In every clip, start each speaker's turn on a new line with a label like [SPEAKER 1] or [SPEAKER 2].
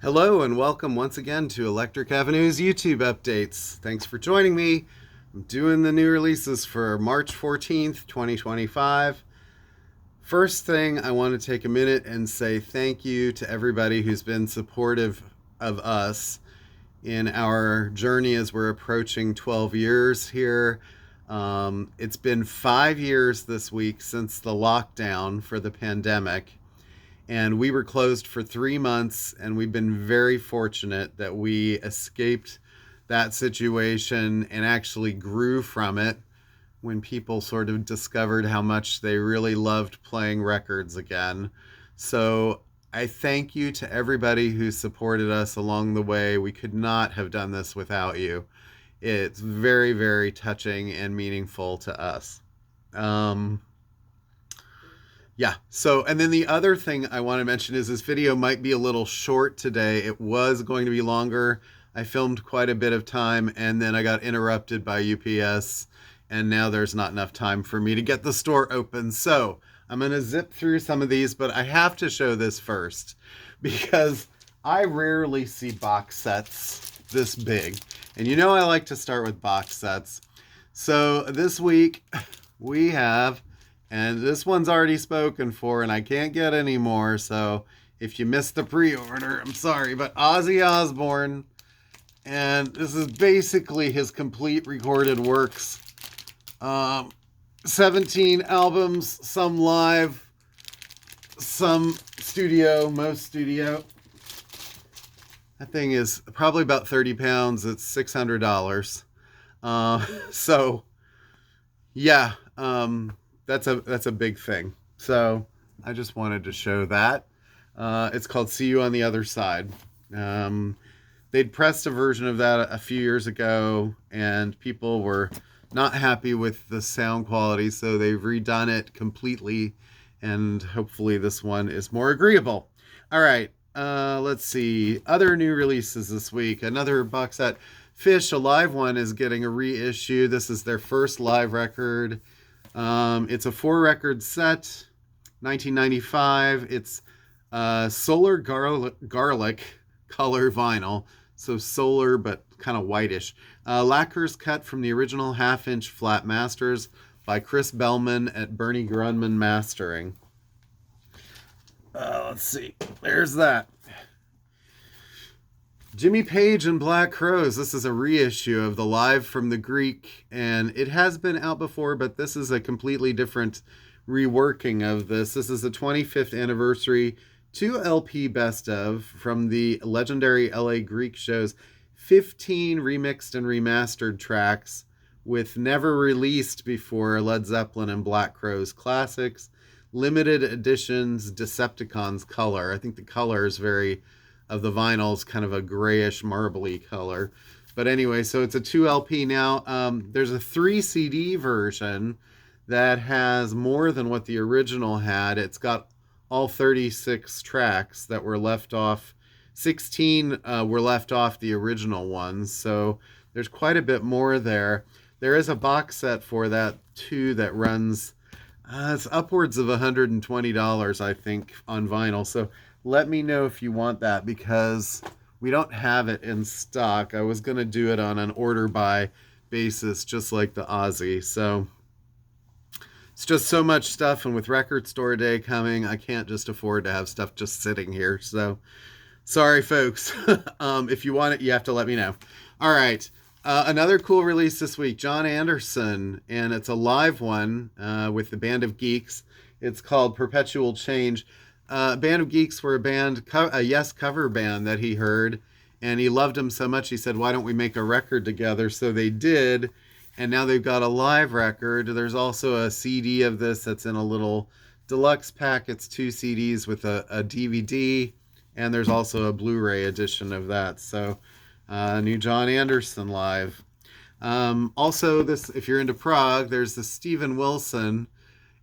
[SPEAKER 1] Hello and welcome once again to Electric Avenue's YouTube updates. Thanks for joining me. I'm doing the new releases for March 14th, 2025. First thing, I want to take a minute and say thank you to everybody who's been supportive of us in our journey as we're approaching 12 years here. It's been 5 years this week since the lockdown for the pandemic, and we were closed for 3 months, and we've been very fortunate that we escaped that situation and actually grew from it when people sort of discovered how much they really loved playing records again. So I thank you to everybody who supported us along the way. We could not have done this without you. It's very, very touching and meaningful to us. Um, yeah. So, and then the other thing I want to mention is this video might be a little short today. It was going to be longer. I filmed quite a bit of time and then I got interrupted by UPS, and now there's not enough time for me to get the store open. So I'm going to zip through some of these, but I have to show this first because I rarely see box sets this big. And you know I like to start with box sets. So this week we have, and this one's already spoken for, and I can't get any more. So if you missed the pre-order, I'm sorry. But Ozzy Osbourne, and this is basically his complete recorded works. 17 albums, some live, some studio, most studio. That thing is probably about 30 pounds. It's $600. So yeah, that's a big thing. So I just wanted to show that. It's called "See You on the Other Side." They'd pressed a version of that a few years ago, and people were not happy with the sound quality, so they've redone it completely, and hopefully this one is more agreeable. All right, let's see. Other new releases this week. Another box set. Fish, a live one, is getting a reissue. This is their first live record. It's a 4-record set, 1995. It's solar garlic color vinyl, so solar but kind of whitish. Lacquers cut from the original half-inch flat masters by Chris Bellman at Bernie Grunman Mastering. Let's see. There's that. Jimmy Page and Black Crowes. This is a reissue of the Live from the Greek, and it has been out before, but this is a completely different reworking of this. This is the 25th anniversary 2 LP best of from the legendary LA Greek shows, 15 remixed and remastered tracks with never released before Led Zeppelin and Black Crowes classics, limited editions, Decepticons color. I think the color is very, of the vinyls, kind of a grayish marbly color. But anyway, so it's a 2 LP now. There's a 3 CD version that has more than what the original had. It's got all 36 tracks that were left off. 16 were left off the original ones, so there's quite a bit more there. There is a box set for that too that runs, it's upwards of $120, I think, on vinyl. So let me know if you want that, because we don't have it in stock. I was going to do it on an order by basis, just like the Ozzy. So it's just so much stuff, and with Record Store Day coming, I can't just afford to have stuff just sitting here. So sorry, folks. If you want it, you have to let me know. All right. Another cool release this week, Jon Anderson, and it's a live one with the Band of Geeks. It's called Perpetual Change. Band of Geeks were a Yes cover band that he heard, and he loved them so much he said, why don't we make a record together? So they did, and now they've got a live record. There's also a CD of this that's in a little deluxe pack. It's 2 CDs with a DVD, and there's also a Blu-ray edition of that. So new Jon Anderson live. Also, this, if you're into prog, there's the Steven Wilson,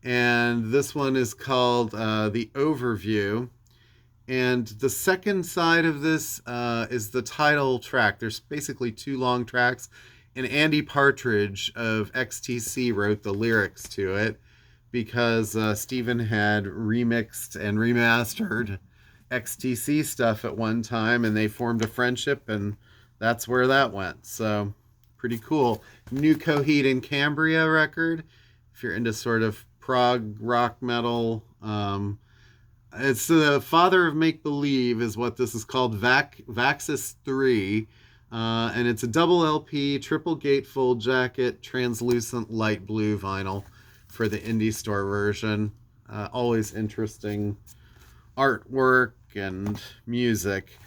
[SPEAKER 1] and this one is called The Overview. And the second side of this is the title track. There's basically 2 long tracks, and Andy Partridge of XTC wrote the lyrics to it because Steven had remixed and remastered XTC stuff at one time, and they formed a friendship, and that's where that went. So pretty cool. New Coheed and Cambria record, if you're into sort of prog rock metal. It's the father of make believe, is what this is called. Vaxis 3. And it's a double LP, triple gatefold jacket, translucent light blue vinyl for the indie store version. Always interesting artwork and music.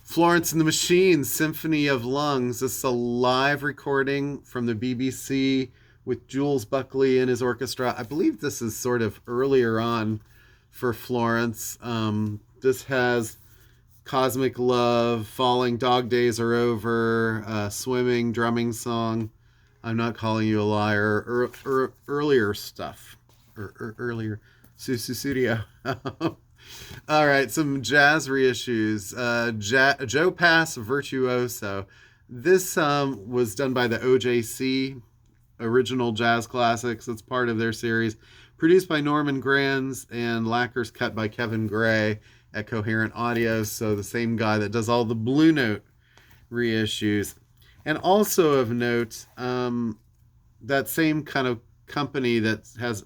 [SPEAKER 1] Florence and the Machine, Symphony of Lungs. This is a live recording from the BBC with Jules Buckley and his orchestra. I believe this is sort of earlier on for Florence. This has Cosmic Love, Falling, Dog Days Are Over, Swimming, Drumming Song, I'm Not Calling You a Liar, earlier stuff. Earlier Studio. All right, some jazz reissues. Joe Pass Virtuoso. This was done by the OJC, Original Jazz Classics. It's part of their series. Produced by Norman Granz and lacquers cut by Kevin Gray at Coherent Audio. So the same guy that does all the Blue Note reissues. And also of note, that same kind of company that has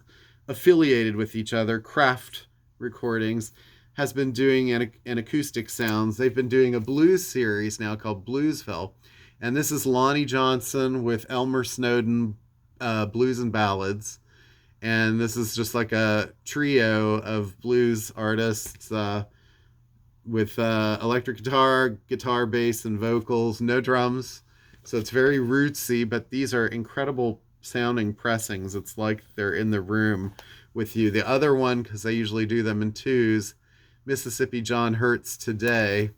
[SPEAKER 1] affiliated with each other, Kraft Recordings, has been doing an acoustic sounds. They've been doing a blues series now called Bluesville. And this is Lonnie Johnson with Elmer Snowden, Blues and Ballads. And this is just like a trio of blues artists with electric guitar, bass, and vocals, no drums. So it's very rootsy, but these are incredible sounding pressings. It's like they're in the room with you. The other one, because they usually do them in twos, Mississippi John Hurt's Today.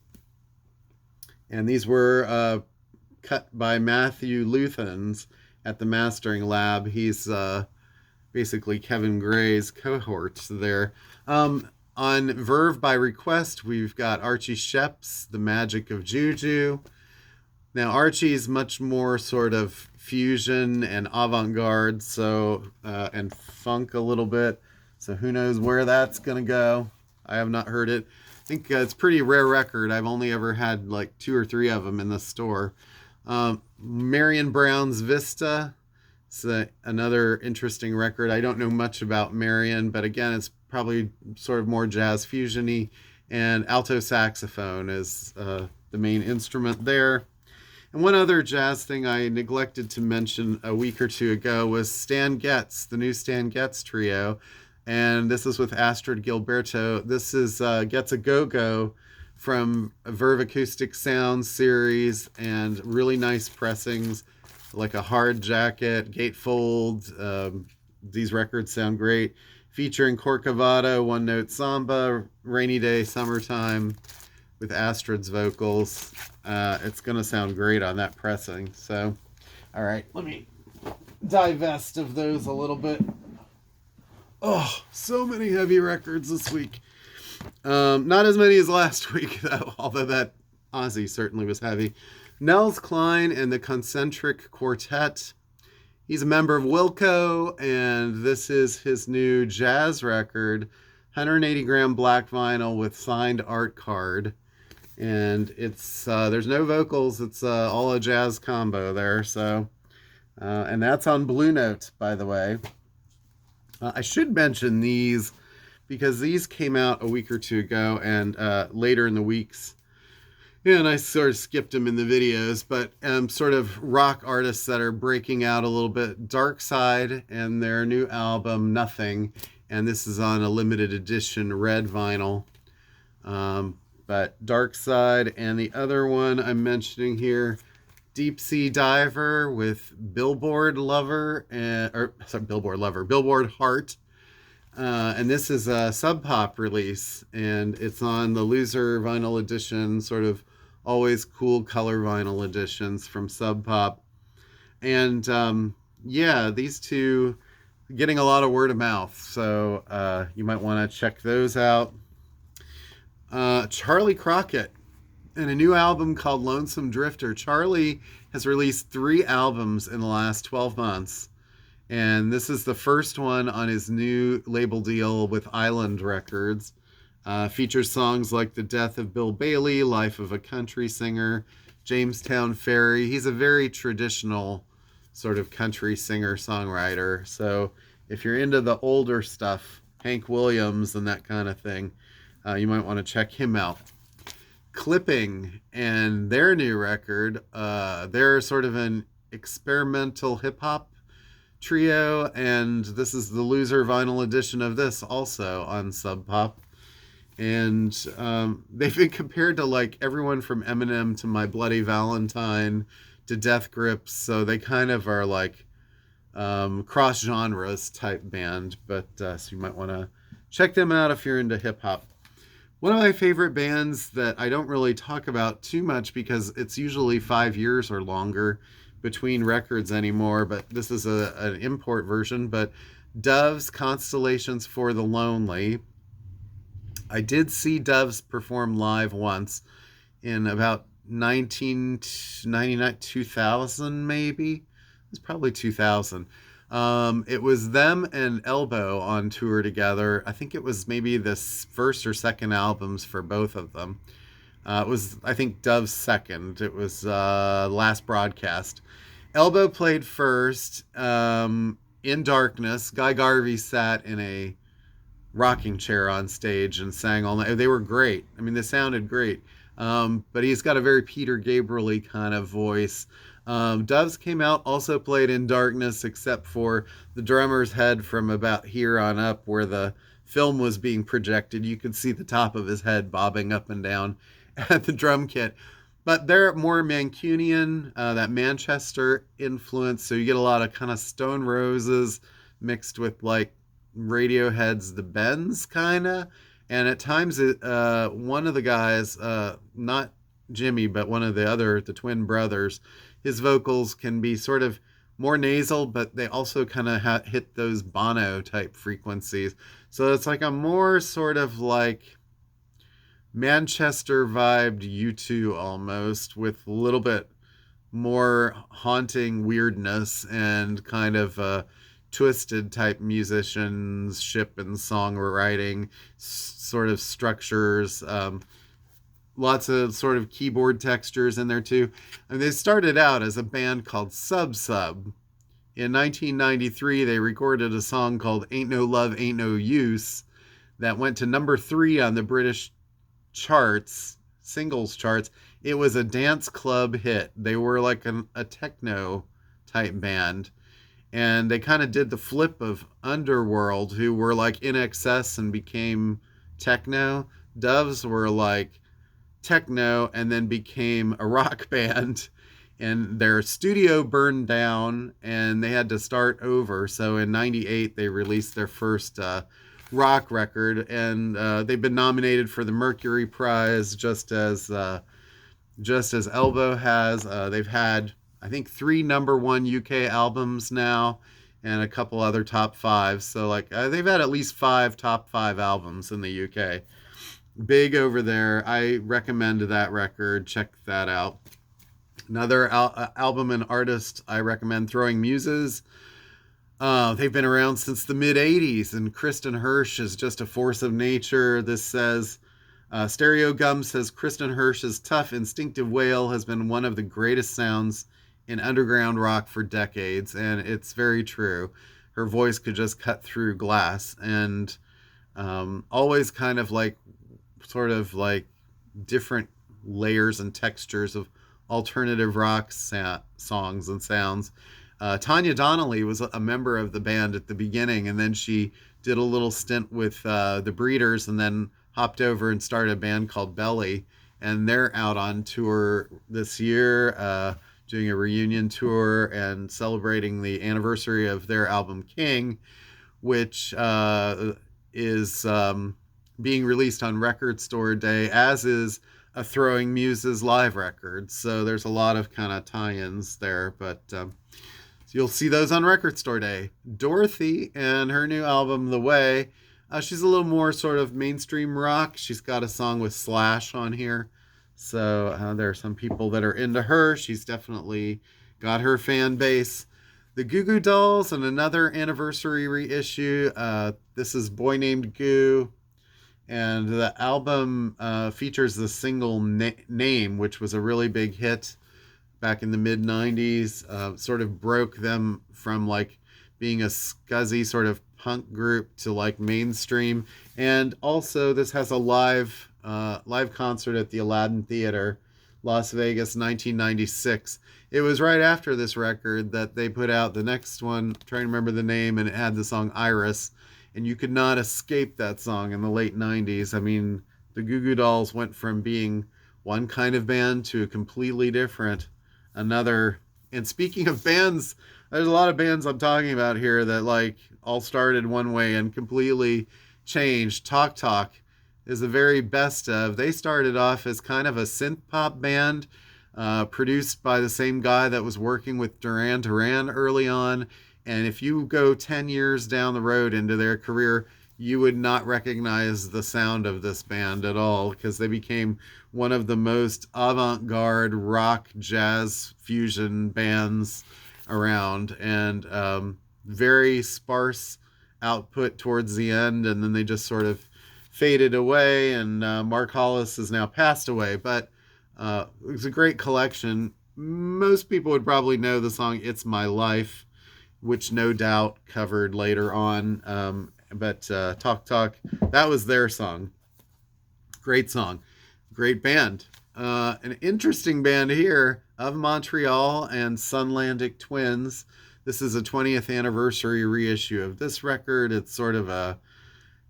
[SPEAKER 1] And these were cut by Matthew Luthans at the Mastering Lab. He's basically Kevin Gray's cohort there. On Verve by Request, we've got Archie Shepp's The Magic of Juju. Now, Archie's much more sort of fusion and avant-garde, so and funk a little bit. So who knows where that's going to go. I have not heard it. I think it's a pretty rare record. I've only ever had like 2 or 3 of them in the store. Marion Brown's Vista. It's another interesting record. I don't know much about Marion, but again, it's probably sort of more jazz fusion-y. And alto saxophone is the main instrument there. And one other jazz thing I neglected to mention a week or two ago was Stan Getz, the new Stan Getz trio. And this is with Astrid Gilberto. This is Getz a Go-Go from a Verve Acoustic Sounds series, and really nice pressings, like a hard jacket, gatefold. These records sound great. Featuring Corcovado, One Note Samba, Rainy Day, Summertime, with Astrid's vocals. It's going to sound great on that pressing. So, all right, let me divest of those a little bit. Oh, so many heavy records this week. Not as many as last week, though, although that Ozzy certainly was heavy. Nels Cline and the Concentric Quartet. He's a member of Wilco, and this is his new jazz record, 180-gram black vinyl with signed art card. And it's there's no vocals. It's all a jazz combo there. So, and that's on Blue Note, by the way. I should mention these because these came out a week or two ago and later in the weeks. Yeah, and I sort of skipped them in the videos, but sort of rock artists that are breaking out a little bit. Dark Side and their new album, Nothing. And this is on a limited edition red vinyl. But Dark Side, and the other one I'm mentioning here, Deep Sea Diver with Billboard Heart. And this is a Sub Pop release, and it's on the Loser vinyl edition, sort of always cool color vinyl editions from Sub Pop. And yeah, these two getting a lot of word of mouth, so you might want to check those out. Charlie Crockett and a new album called Lonesome Drifter. Charlie has released 3 albums in the last 12 months. And this is the first one on his new label deal with Island Records. Features songs like The Death of Bill Bailey, Life of a Country Singer, Jamestown Ferry. He's a very traditional sort of country singer songwriter. So if you're into the older stuff, Hank Williams and that kind of thing, you might want to check him out. Clipping and their new record, they're sort of an experimental hip hop trio, and this is the loser vinyl edition of this also on Sub Pop. And they've been compared to like everyone from Eminem to My Bloody Valentine to Death Grips, so they kind of are like cross genres type band. But so you might want to check them out if you're into hip hop. One of my favorite bands that I don't really talk about too much because it's usually 5 years or longer between records anymore, but this is an import version. But Doves, Constellations for the Lonely. I did see Doves perform live once in about 1999, 2000 maybe. It was probably 2000. It was them and Elbow on tour together. I think it was maybe the first or second albums for both of them. It was, I think, Dove's second. It was Last Broadcast. Elbow played first in Darkness. Guy Garvey sat in a rocking chair on stage and sang all night. They were great. I mean, they sounded great. But he's got a very Peter Gabriel-y kind of voice. Doves came out, also played in Darkness, except for the drummer's head from about here on up where the film was being projected. You could see the top of his head bobbing up and down at the drum kit. But they're more Mancunian, that Manchester influence. So you get a lot of kind of Stone Roses mixed with like Radiohead's The Bends, kind of. And at times, one of the guys, not Jimmy, but one of the twin brothers, his vocals can be sort of more nasal, but they also kind of hit those Bono type frequencies. So it's like a more sort of like Manchester vibed U2 almost, with a little bit more haunting weirdness and kind of twisted type musicianship and songwriting sort of structures. Lots of sort of keyboard textures in there too. And they started out as a band called Sub Sub. In 1993, they recorded a song called Ain't No Love, Ain't No Use that went to number 3 on the British charts, singles charts. It was a dance club hit. They were like a techno type band. And they kind of did the flip of Underworld, who were like In Excess and became techno. Doves were like techno and then became a rock band. And their studio burned down and they had to start over. So in 98, they released their first rock record. And they've been nominated for the Mercury Prize just as Elbow has. They've had, I think, 3 number 1 UK albums now and a couple other top 5s. So like they've had at least 5 top 5 albums in the UK. Big over there. I recommend that record. Check that out. Another album and artist I recommend, Throwing Muses. They've been around since the mid 80s, and Kristen Hirsch is just a force of nature. This says, Stereo Gum says, Kristen Hirsch's tough, instinctive wail has been one of the greatest sounds in underground rock for decades, and it's very true. Her voice could just cut through glass, and always kind of like, sort of like different layers and textures of alternative rock songs and sounds. Tanya Donnelly was a member of the band at the beginning, and then she did a little stint with the Breeders and then hopped over and started a band called Belly. And they're out on tour this year, doing a reunion tour and celebrating the anniversary of their album King, which is being released on Record Store Day, as is a Throwing Muses live record. So there's a lot of kind of tie-ins there, but you'll see those on Record Store Day. Dorothy and her new album, The Way. She's a little more sort of mainstream rock. She's got a song with Slash on here. So there are some people that are into her. She's definitely got her fan base. The Goo Goo Dolls and another anniversary reissue. This is Boy Named Goo. And the album features the single Name, which was a really big hit back in the mid 90s, sort of broke them from like being a scuzzy sort of punk group to like mainstream. And also, this has a live concert at the Aladdin Theater, Las Vegas, 1996. It was right after this record that they put out the next one. I'm trying to remember the name, and it had the song Iris. And you could not escape that song in the late 90s. I mean, the Goo Goo Dolls went from being one kind of band to a completely different another. And speaking of bands, there's a lot of bands I'm talking about here that like all started one way and completely changed. Talk Talk is the very best of. They started off as kind of a synth pop band, produced by the same guy that was working with Duran Duran early on. And if you go 10 years down the road into their career, you would not recognize the sound of this band at all, because they became one of the most avant-garde rock jazz fusion bands around, and very sparse output towards the end, and then they just sort of faded away, and Mark Hollis has now passed away. But it was a great collection. Most people would probably know the song It's My Life, which no doubt covered later on. But Talk Talk, that was their song. Great song. Great band. An interesting band here, of Montreal and Sunlandic Twins. This is a 20th anniversary reissue of this record. It's sort of a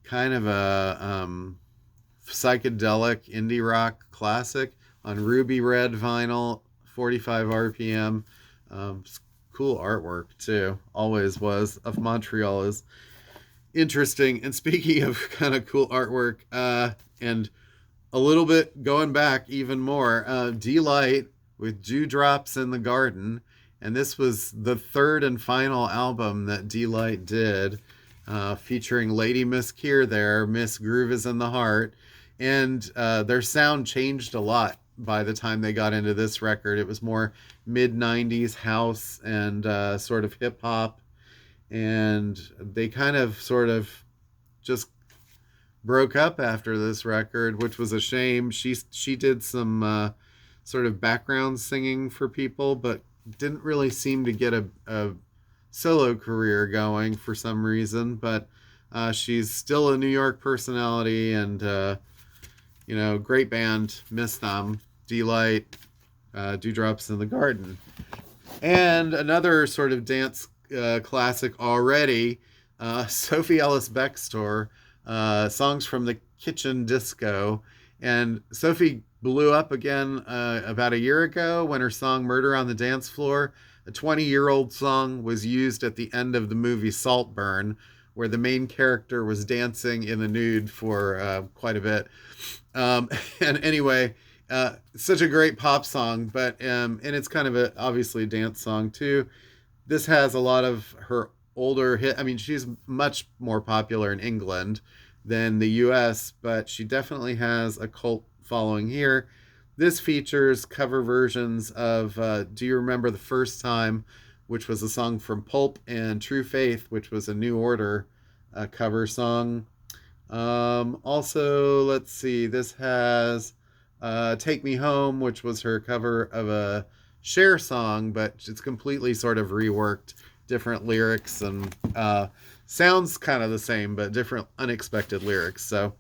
[SPEAKER 1] kind of a psychedelic indie rock classic on ruby red vinyl, 45 RPM. Cool artwork too. Always was. Of Montreal is interesting. And speaking of kind of cool artwork, and a little bit going back even more, Delight with Dewdrops in the Garden. And this was the third and final album that Delight did, featuring Lady Miss Keir there, Miss Groove is in the Heart. And their sound changed a lot by the time they got into this record. It was more mid 90s house and sort of hip hop. And they kind of sort of just broke up after this record, which was a shame. She did some sort of background singing for people, but didn't really seem to get a solo career going for some reason. But she's still a New York personality, and great band. Miss them. Delight, Dewdrops in the Garden. And another sort of dance classic already, Sophie Ellis Bextor, Songs from the Kitchen Disco. And Sophie blew up again about a year ago when her song Murder on the Dance Floor, a 20-year-old song, was used at the end of the movie Saltburn, where the main character was dancing in the nude for quite a bit. And anyway, such a great pop song, but and it's kind of obviously a dance song too. This has a lot of her older hit. I mean, she's much more popular in England than the US, but she definitely has a cult following here. This features cover versions of Do You Remember the First Time, which was a song from Pulp, and True Faith, which was a New Order cover song. Also, let's see, this has Take Me Home, which was her cover of a Cher song, but it's completely sort of reworked, different lyrics, and sounds kind of the same, but different unexpected lyrics. So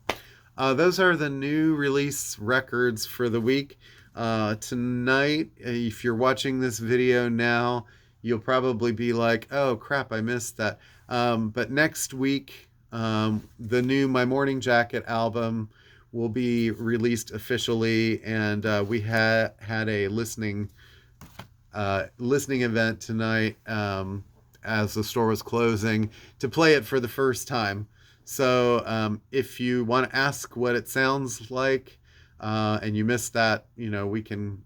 [SPEAKER 1] those are the new release records for the week. Tonight, if you're watching this video now, you'll probably be like, oh crap, I missed that. But next week, the new My Morning Jacket album will be released officially, and we had a listening event tonight, as the store was closing, to play it for the first time. So if you want to ask what it sounds like, and you missed that, we can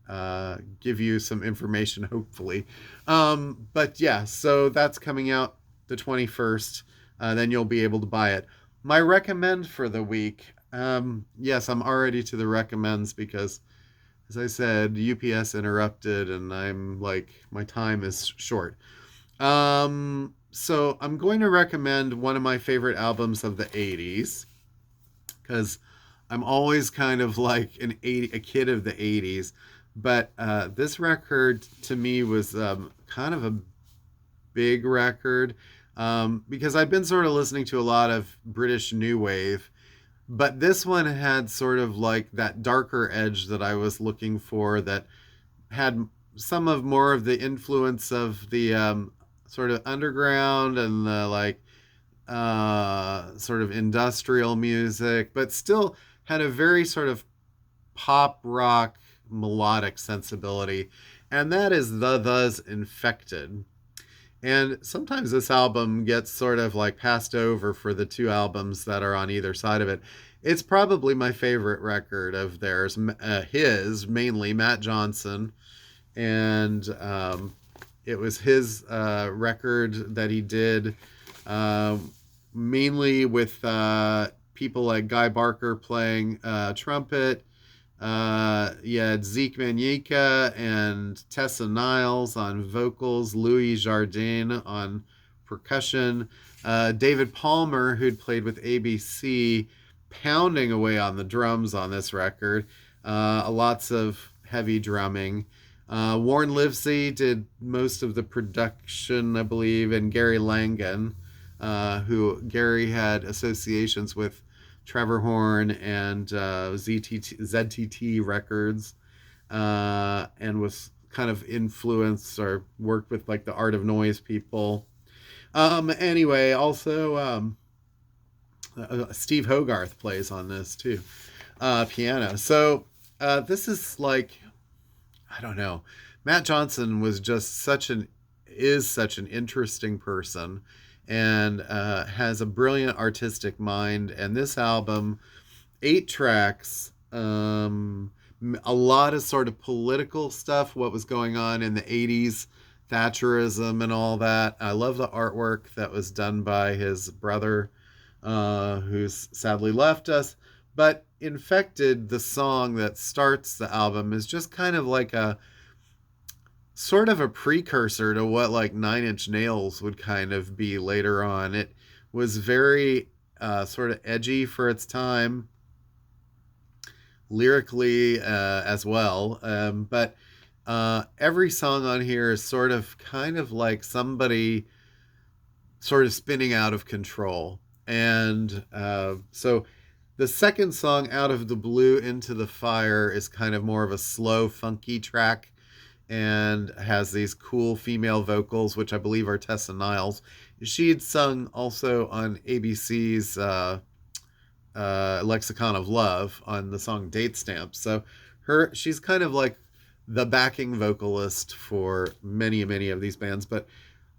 [SPEAKER 1] give you some information, hopefully. But yeah, so that's coming out the 21st. Then you'll be able to buy it. My recommend for the week. Yes, I'm already to the recommends because, as I said, UPS interrupted and I'm like, my time is short. So I'm going to recommend one of my favorite albums of the 80s, because I'm always kind of like a kid of the '80s. But this record to me was kind of a big record because I've been sort of listening to a lot of British new wave, but this one had sort of like that darker edge that I was looking for, that had some of more of the influence of the sort of underground and the like sort of industrial music, but still had a very sort of pop rock melodic sensibility. And that is The's Infected. And sometimes this album gets sort of like passed over for the two albums that are on either side of it. It's probably my favorite record of theirs, his, mainly Matt Johnson. And it was his record that he did uh, mainly with people like Guy Barker playing trumpet. You had Zeke Manyika and Tessa Niles on vocals, Louis Jardin on percussion, David Palmer, who'd played with ABC, pounding away on the drums on this record. Lots of heavy drumming. Warren Livesey did most of the production, I believe, and Gary Langan, who Gary had associations with Trevor Horn and ZTT Records, and was kind of influenced or worked with like the Art of Noise people. Anyway, also Steve Hogarth plays on this too, piano. So this is like, I don't know. Matt Johnson was just such an interesting person, and has a brilliant artistic mind. And this album, 8 tracks, a lot of sort of political stuff, what was going on in the '80s, Thatcherism and all that. I love the artwork that was done by his brother, who's sadly left us. But Infected, the song that starts the album, is just kind of like a sort of a precursor to what like Nine Inch Nails would kind of be later on. It was very sort of edgy for its time, lyrically as well. But every song on here is sort of kind of like somebody sort of spinning out of control. And so the second song, Out of the Blue Into the Fire, is kind of more of a slow, funky track and has these cool female vocals, which I believe are Tessa Niles. She had sung also on ABC's Lexicon of Love on the song Date Stamp. So she's kind of like the backing vocalist for many, many of these bands. But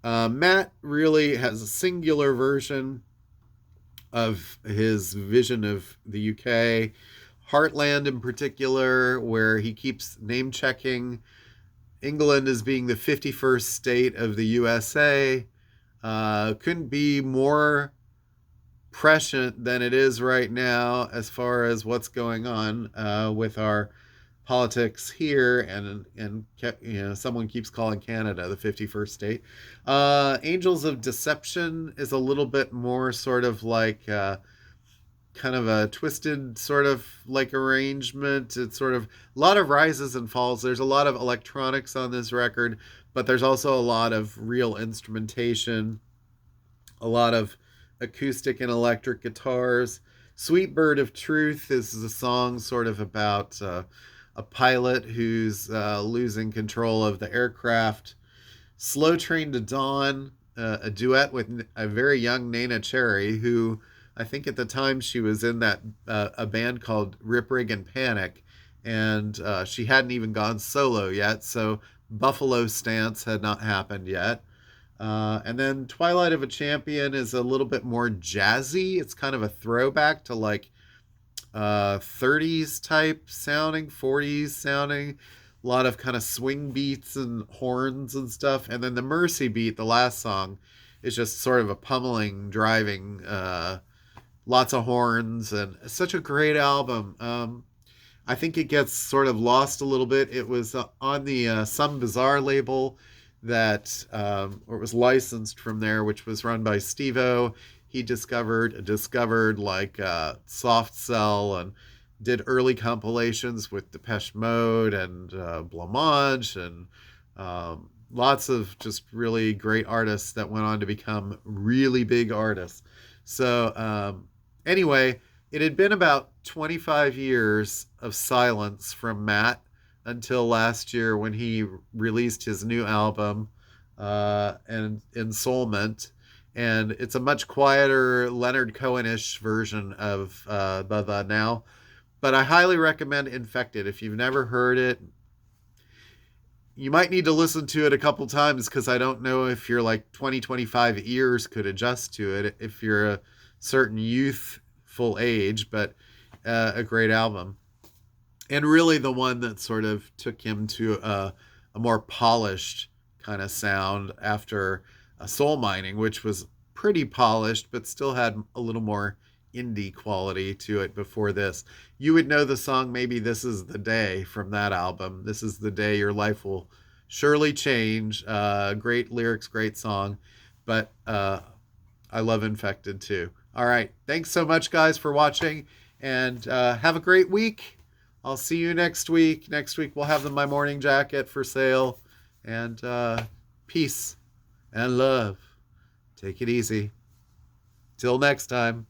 [SPEAKER 1] Matt really has a singular version of his vision of the UK, Heartland in particular, where he keeps name checking England as being the 51st state of the USA. Couldn't be more prescient than it is right now as far as what's going on with our politics here, and someone keeps calling Canada the 51st state. Angels of Deception is a little bit more sort of like kind of a twisted sort of like arrangement. It's sort of a lot of rises and falls. There's a lot of electronics on this record, but there's also a lot of real instrumentation, a lot of acoustic and electric guitars. Sweet Bird of Truth is a song sort of about a pilot who's losing control of the aircraft. Slow Train to Dawn, a duet with a very young Nana Cherry, who I think at the time she was in that a band called Rip Rig and Panic, and she hadn't even gone solo yet, so Buffalo Stance had not happened yet. And then Twilight of a Champion is a little bit more jazzy. It's kind of a throwback to like 30s type sounding, 40s sounding, a lot of kind of swing beats and horns and stuff. And then the Mercy Beat, the last song, is just sort of a pummeling, driving, lots of horns, and it's such a great album. I think it gets sort of lost a little bit. It was on the Some Bizarre label that, or it was licensed from there, which was run by Steve-O. he discovered like Soft Cell, and did early compilations with Depeche Mode and Blancmange, and lots of just really great artists that went on to become really big artists. So anyway, it had been about 25 years of silence from Matt until last year when he released his new album, and Ensoulment. And it's a much quieter Leonard Cohen-ish version of the Now. But I highly recommend Infected. If you've never heard it, you might need to listen to it a couple times, because I don't know if your like 25 ears could adjust to it if you're a certain youthful age, but a great album. And really the one that sort of took him to a more polished kind of sound after Soul Mining, which was pretty polished but still had a little more indie quality to it before this. You would know the song Maybe This Is the Day from that album. This is the day your life will surely change. Great lyrics, great song. But I love Infected too. All right. Thanks so much, guys, for watching. And have a great week. I'll see you next week. Next week we'll have My Morning Jacket for sale. And peace and love. Take it easy. Till next time.